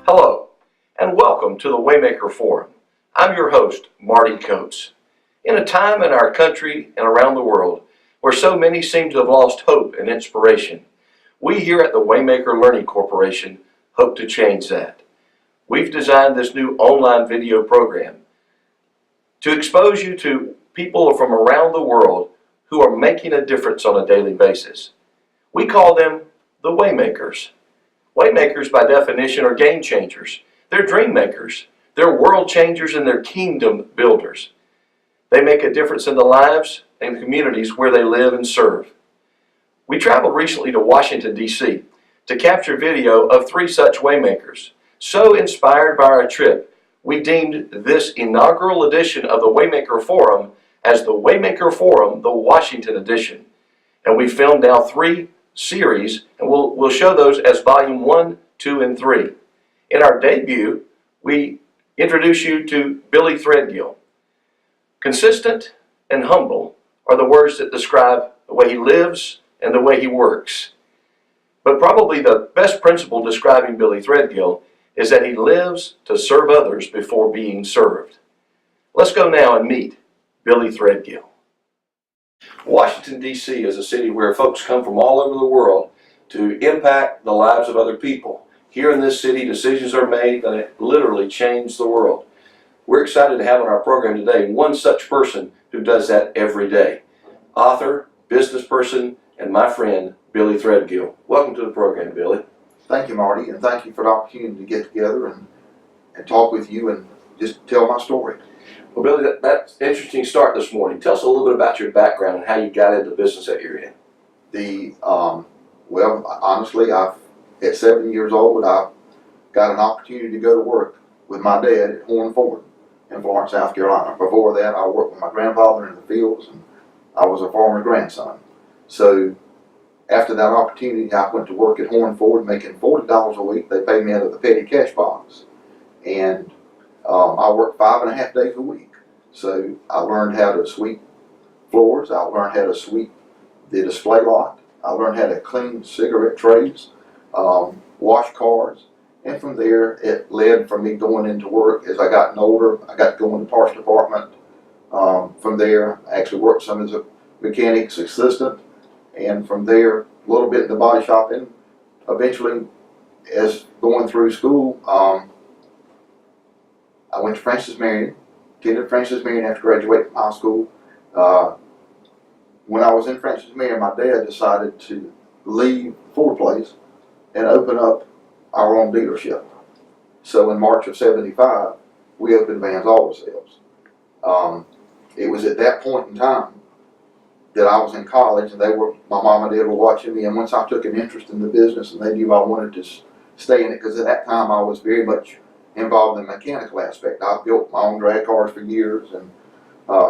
Hello, and welcome to the Waymaker Forum. I'm your host, Marty Coates. In a time in our country and around the world where so many seem to have lost hope and inspiration, we here at the Waymaker Learning Corporation hope to change that. We've designed this new online video program to expose you to people from around the world who are making a difference on a daily basis. We call them the Waymakers. Waymakers, by definition, are game changers. They're dream makers. They're world changers and they're kingdom builders. They make a difference in the lives and communities where they live and serve. We traveled recently to Washington, D.C. to capture video of 3 such Waymakers. So inspired by our trip, we deemed this inaugural edition of the Waymaker Forum as the Waymaker Forum, the Washington edition. And we filmed now 3 series, and we'll show those as volume 1, 2, and 3. In our debut, we introduce you to Billy Threadgill. Consistent and humble are the words that describe the way he lives and the way he works. But probably the best principle describing Billy Threadgill is that he lives to serve others before being served. Let's go now and meet Billy Threadgill. Washington, D.C. is a city where folks come from all over the world to impact the lives of other people. Here in this city, decisions are made that literally change the world. We're excited to have on our program today one such person who does that every day. Author, business person, and my friend, Billy Threadgill. Welcome to the program, Billy. Thank you, Marty, and thank you for the opportunity to get together and talk with you and just tell my story. Well, Billy, that's an interesting start this morning. Tell us a little bit about your background and how you got into the business that you're in. Well, honestly, at 7 years old, I got an opportunity to go to work with my dad at Horn Ford in Florence, South Carolina. Before that, I worked with my grandfather in the fields, and I was a farmer's grandson. So after that opportunity, I went to work at Horn Ford, making $40 a week. They paid me out of the petty cash box, and I worked 5.5 days a week. So I learned how to sweep floors. I learned how to sweep the display lot. I learned how to clean cigarette trays, wash cars, and from there it led from me going into work. As I got older, I got to go in the parts department. From there, I actually worked some as a mechanic's assistant, and from there a little bit in the body shop, and eventually, as going through school, I went to Francis Marion, attended Francis Marion after graduating from high school. When I was in Francis Marion, my dad decided to leave Ford Place and open up our own dealership. So in March of '75, we opened Vans Auto Sales. It was at that point in time that I was in college, and my mom and dad were watching me, and once I took an interest in the business and they knew I wanted to stay in it, because at that time I was very much involved in the mechanical aspect. I built my own drag cars for years and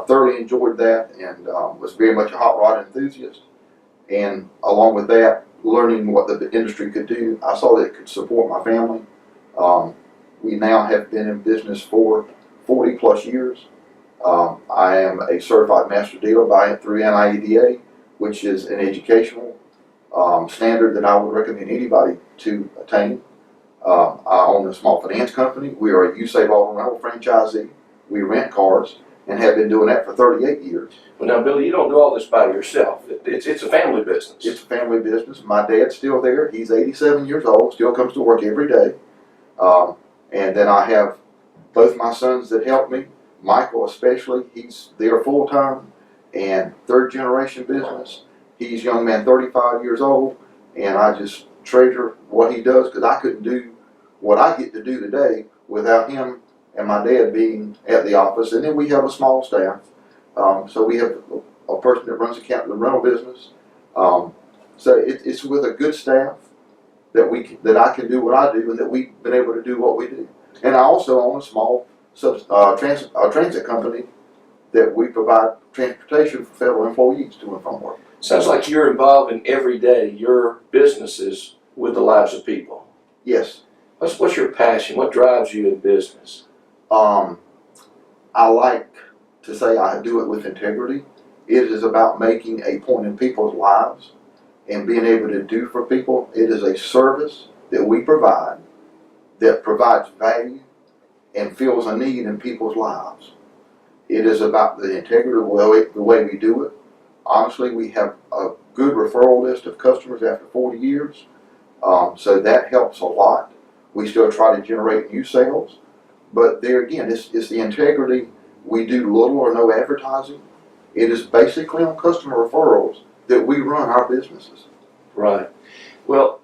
thoroughly enjoyed that, and was very much a hot rod enthusiast. And along with that, learning what the industry could do, I saw that it could support my family. We now have been in business for 40 plus years. I am a certified master dealer through NIEDA, which is an educational standard that I would recommend anybody to attain. I own a small finance company. We are a U-Save Auto Rental franchisee. We rent cars and have been doing that for 38 years. Well, now, Billy, you don't do all this by yourself. It's a family business. It's a family business. My dad's still there. He's 87 years old, still comes to work every day. And then I have both my sons that help me. Michael especially, he's there full-time and third generation business. He's a young man, 35 years old, and I just treasure what he does, because I couldn't do what I get to do today without him and my dad being at the office. And then we have a small staff. So we have a person that runs the rental business. So it's with a good staff that I can do what I do, and that we've been able to do what we do. And I also own a small transit company that we provide transportation for federal employees to and from work. Sounds like you're involved in every day, your businesses with the lives of people. Yes. What's your passion? What drives you in business? I like to say I do it with integrity. It is about making a point in people's lives and being able to do for people. It is a service that we provide that provides value and fills a need in people's lives. It is about the integrity of the way we do it. Honestly, we have a good referral list of customers after 40 years, so that helps a lot. We still try to generate new sales, but there again, it's the integrity. We do little or no advertising. It is basically on customer referrals that we run our businesses. Right. Well,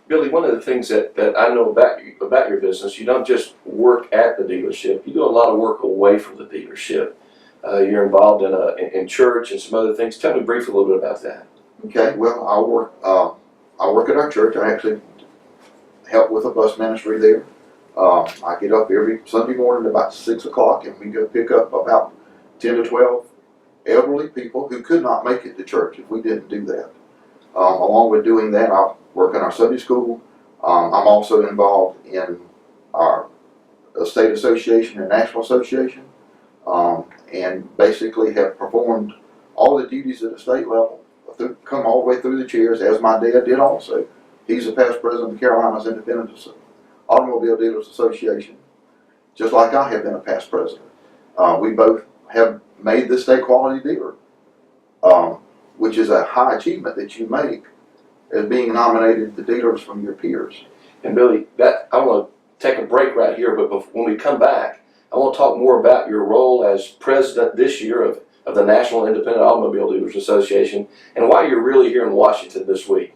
Billy, one of the things that I know about your business, you don't just work at the dealership. You do a lot of work away from the dealership. You're involved in church and some other things. Tell me briefly a little bit about that. Okay. Well, I work at our church. I actually help with a bus ministry there. I get up every Sunday morning about 6 o'clock, and we go pick up about 10 to 12 elderly people who could not make it to church if we didn't do that. Along with doing that, I work in our Sunday school. I'm also involved in our state association and national association, and basically have performed all the duties at the state level, come all the way through the chairs, as my dad did also. He's a past president of the Carolinas Independent Automobile Dealers Association, just like I have been a past president. We both have made the state quality dealer, which is a high achievement that you make as being nominated the dealers from your peers. And Billy, I want to take a break right here, but when we come back, I want to talk more about your role as president this year of the National Independent Automobile Dealers Association and why you're really here in Washington this week.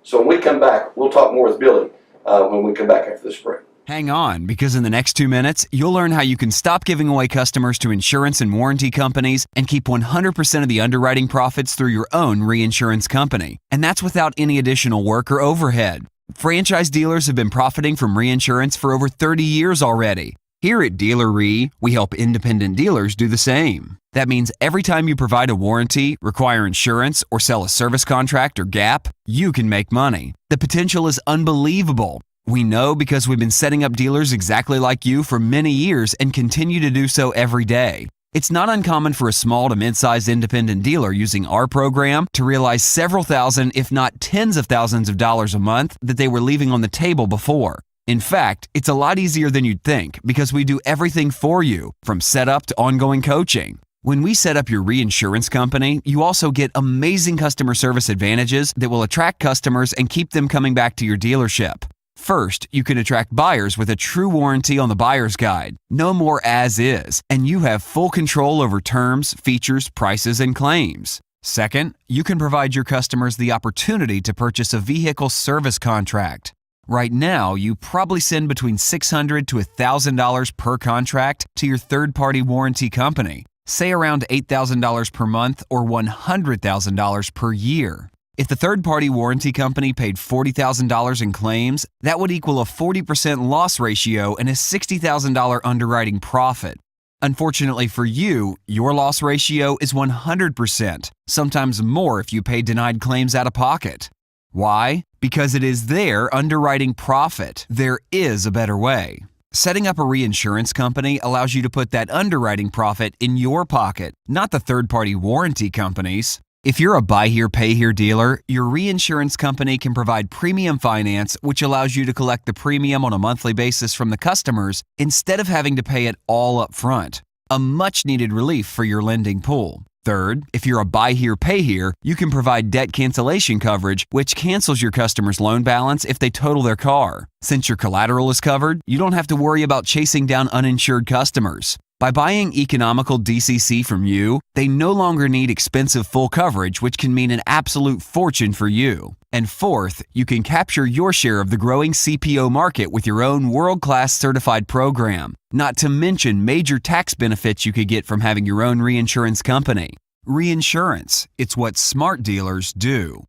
So when we come back, we'll talk more with Billy when we come back after this break. Hang on, because in the next 2 minutes, you'll learn how you can stop giving away customers to insurance and warranty companies and keep 100% of the underwriting profits through your own reinsurance company. And that's without any additional work or overhead. Franchise dealers have been profiting from reinsurance for over 30 years already. Here at Dealer Re, we help independent dealers do the same. That means every time you provide a warranty, require insurance, or sell a service contract or gap, you can make money. The potential is unbelievable. We know because we've been setting up dealers exactly like you for many years and continue to do so every day. It's not uncommon for a small to mid-sized independent dealer using our program to realize several thousand, if not tens of thousands of dollars a month that they were leaving on the table before. In fact, it's a lot easier than you'd think because we do everything for you, from setup to ongoing coaching. When we set up your reinsurance company, you also get amazing customer service advantages that will attract customers and keep them coming back to your dealership. First, you can attract buyers with a true warranty on the buyer's guide. No more as is, and you have full control over terms, features, prices, and claims. Second, you can provide your customers the opportunity to purchase a vehicle service contract. Right now, you probably send between $600 to $1,000 per contract to your third-party warranty company, say around $8,000 per month or $100,000 per year. If the third-party warranty company paid $40,000 in claims, that would equal a 40% loss ratio and a $60,000 underwriting profit. Unfortunately for you, your loss ratio is 100%, sometimes more if you pay denied claims out of pocket. Why? Because it is their underwriting profit. There is a better way. Setting up a reinsurance company allows you to put that underwriting profit in your pocket, not the third-party warranty company's. If you're a buy here, pay here dealer, your reinsurance company can provide premium finance, which allows you to collect the premium on a monthly basis from the customers instead of having to pay it all up front. A much needed relief for your lending pool. Third, if you're a buy here, pay here, you can provide debt cancellation coverage, which cancels your customer's loan balance if they total their car. Since your collateral is covered, you don't have to worry about chasing down uninsured customers. By buying economical DCC from you, they no longer need expensive full coverage, which can mean an absolute fortune for you. And fourth, you can capture your share of the growing CPO market with your own world-class certified program, not to mention major tax benefits you could get from having your own reinsurance company. Reinsurance, it's what smart dealers do.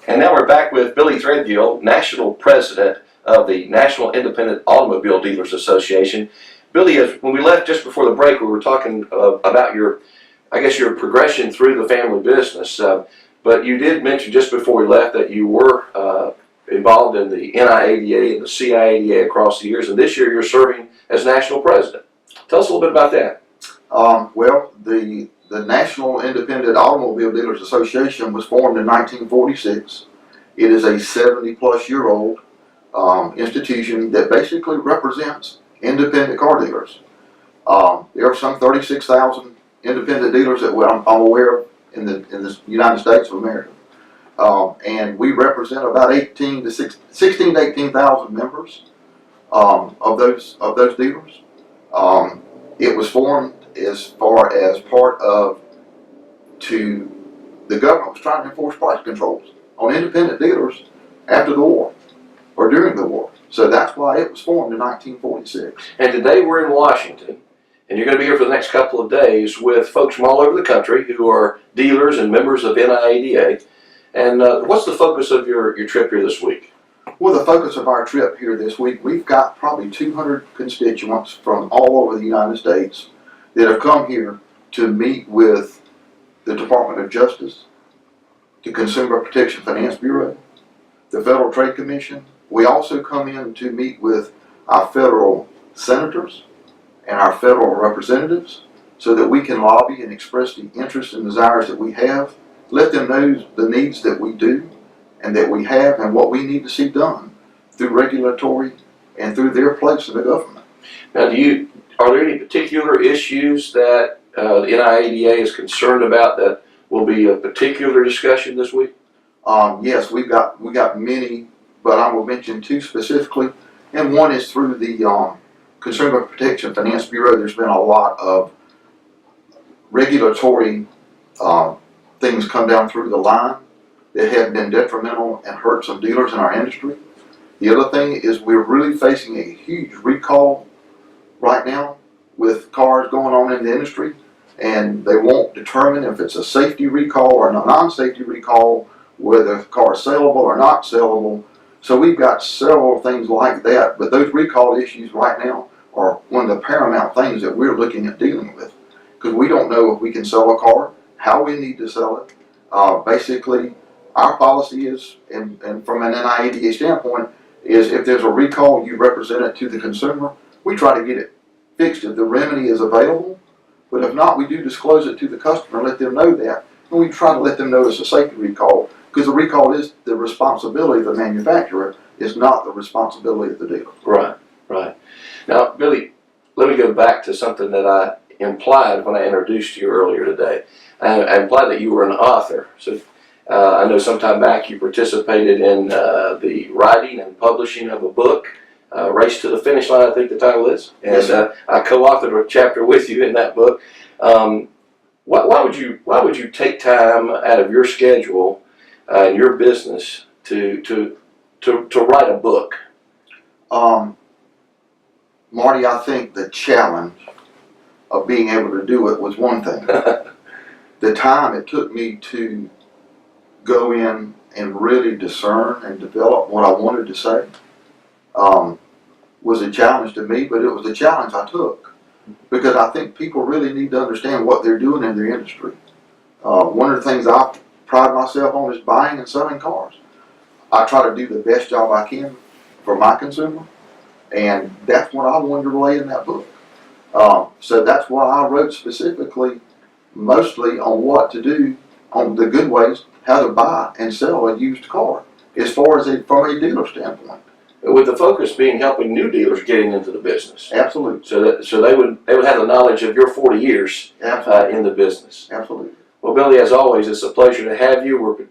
And now we're back with Billy Threadgill, National President of the National Independent Automobile Dealers Association. Billy, when we left just before the break, we were talking about your progression through the family business. But you did mention just before we left that you were involved in the NIADA and the CIADA across the years, and this year you're serving as National President. Tell us a little bit about that. Well, the National Independent Automobile Dealers Association was formed in 1946. It is a 70-plus-year-old institution that basically represents independent car dealers. There are some 36,000 independent dealers that I'm aware of in the United States of America. And we represent about 16 to 18,000 members of those dealers. It was formed as far as part of the government was trying to enforce price controls on independent dealers after the war or during the war. So that's why it was formed in 1946. And today we're in Washington, and you're going to be here for the next couple of days with folks from all over the country who are dealers and members of NIADA. And what's the focus of your trip here this week? Well, the focus of our trip here this week, we've got probably 200 constituents from all over the United States that have come here to meet with the Department of Justice, the Consumer Protection Finance Bureau, the Federal Trade Commission. We also come in to meet with our federal senators and our federal representatives so that we can lobby and express the interests and desires that we have, let them know the needs that we do and that we have and what we need to see done through regulatory and through their place in the government. Now, are there any particular issues that the NIADA is concerned about that will be a particular discussion this week? Yes, we got many, but I will mention two specifically. And one is through the Consumer Protection Finance Bureau. There's been a lot of regulatory things come down through the line that have been detrimental and hurt some dealers in our industry. The other thing is we're really facing a huge recall right now with cars going on in the industry, and they won't determine if it's a safety recall or a non-safety recall, whether the car is sellable or not sellable. So we've got several things like that, but those recall issues right now are one of the paramount things that we're looking at dealing with, because we don't know if we can sell a car, how we need to sell it. Basically, our policy is, and from an NIADA standpoint, is if there's a recall, you represent it to the consumer. We try to get it fixed if the remedy is available, but if not, we do disclose it to the customer and let them know that. And we try to let them know it's a safety recall, because the recall is the responsibility of the manufacturer, it's not the responsibility of the dealer. Right, right. Now, Billy, let me go back to something that I implied when I introduced you earlier today. I implied that you were an author. So I know sometime back you participated in the writing and publishing of a book, Race to the Finish Line, I think the title is. And Yes, sir. I co-authored a chapter with you in that book. Why would you take time out of your schedule and your business to write a book? Marty, I think the challenge of being able to do it was one thing. The time it took me to go in and really discern and develop what I wanted to say was a challenge to me, but it was a challenge I took, because I think people really need to understand what they're doing in their industry. One of the things I pride myself on is buying and selling cars. I try to do the best job I can for my consumer, and that's what I wanted to relay in that book. So that's why I wrote specifically, mostly on what to do, on the good ways, how to buy and sell a used car, as far as from a dealer standpoint. With the focus being helping new dealers getting into the business. Absolutely. So they would have the knowledge of your 40 years in the business. Absolutely. Well, Billy, as always, it's a pleasure to have you. We're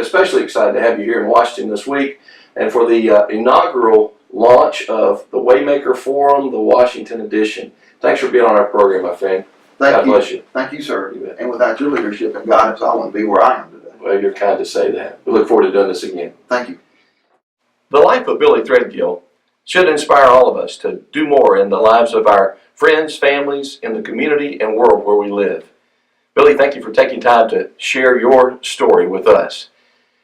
especially excited to have you here in Washington this week, and for the inaugural launch of the Waymaker Forum, the Washington edition. Thanks for being on our program, my friend. God bless you. Thank you, sir. And without your leadership and guidance, I wouldn't be where I am today. Well, you're kind to say that. We look forward to doing this again. Thank you. The life of Billy Threadgill should inspire all of us to do more in the lives of our friends, families, in the community and world where we live. Billy, thank you for taking time to share your story with us.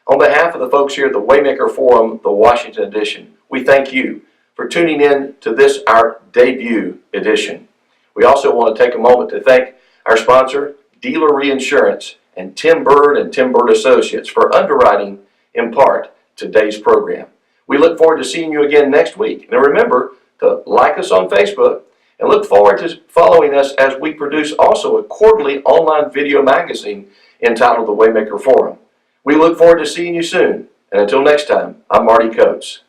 On behalf of the folks here at the Waymaker Forum, the Washington edition, we thank you for tuning in to this, our debut edition. We also want to take a moment to thank our sponsor, Dealer Reinsurance, and Tim Bird and Tim Bird Associates for underwriting, in part, today's program. We look forward to seeing you again next week. And remember to like us on Facebook and look forward to following us as we produce also a quarterly online video magazine entitled The Waymaker Forum. We look forward to seeing you soon. And until next time, I'm Marty Coates.